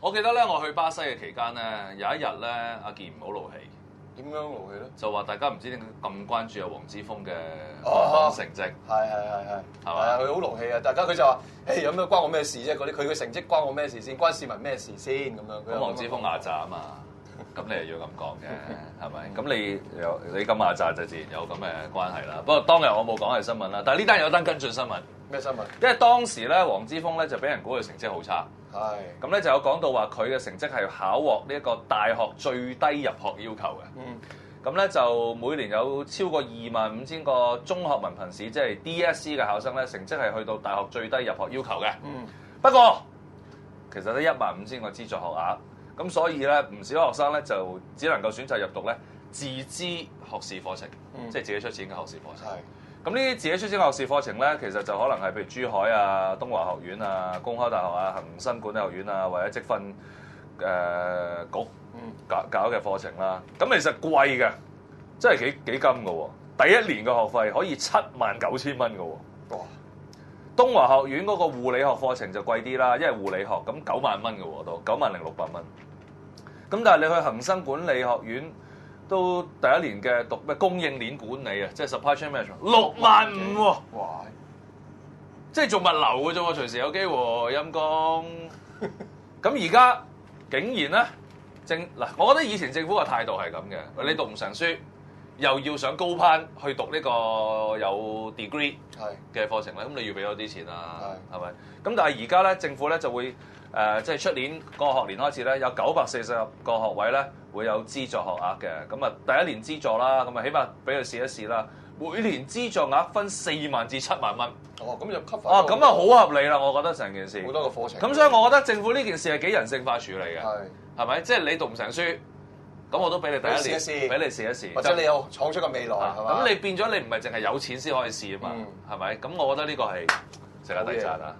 我記得咧，我去巴西嘅期間咧，有一日咧，阿健唔好怒氣。點樣怒氣咧？就話大家唔知點解咁關注阿黃之鋒嘅香港成績。係嘛？佢好怒氣啊！大家佢就話：誒有咩關我咩事啫？嗰啲佢嘅成績關我咩事先？關市民咩事先？咁樣。咁黃之鋒壓榨啊嘛，咁你又要咁講嘅，係咪？咁你咁壓榨就自然有咁嘅關係啦。不過當日我冇講係新聞啦，但係呢單有單跟進新聞。咩新聞？因為當時咧，黃之鋒咧就俾人估佢成績好差。係。咁咧就有講到話佢嘅成績係考獲呢一個大學最低入學要求嘅。咁咧就每年有超過25,000個中學文憑試，即係 DSE 嘅考生咧，成績係去到大學最低入學要求嘅。不過其實得15,000個資助學額，咁所以咧唔少學生咧就只能夠選擇入讀咧自資學士課程，即係自己出錢嘅學士課程。咁呢啲自己出錢嘅學士課程咧，其實就可能係譬如珠海啊、東華學院啊、公開大學啊、恒生管理學院啊，或者積分局搞嘅課程啦。咁其實貴嘅，真係幾金嘅喎。第一年嘅學費可以79,000蚊嘅喎。哇！東華學院嗰個護理學課程就貴啲啦，因為護理學咁9萬蚊嘅喎，都90,600蚊。咁但係你去恒生管理學院，都第一年嘅讀咩供應鏈管理啊，即係 supply chain management， 65,000喎，哇！即係做物流嘅啫喎，隨時有機會陰公。咁而家竟然咧我覺得以前政府嘅態度係咁嘅，你讀唔成書，又要上高攀去讀呢個有 degree 嘅課程咧，咁你要俾多啲錢啦，係咪？咁但係而家咧，政府咧就會即係出年個學年開始咧，有940個學位咧會有資助學額嘅。咁啊，第一年資助啦，咁啊起碼俾佢試一試啦。每年資助額分4萬至7萬蚊。哦，咁就 cover。哦，咁啊好合理啦，我覺得成件事。好多個課程。咁所以我覺得政府呢件事係幾人性化處理嘅。係咪？即係你讀唔成書，咁我都俾你第一年俾你試一試。或者你有闖出個未來係嘛？咁你變咗你唔係淨係有錢先可以試啊嘛？係咪？咁我覺得呢個係值得抵讚啊！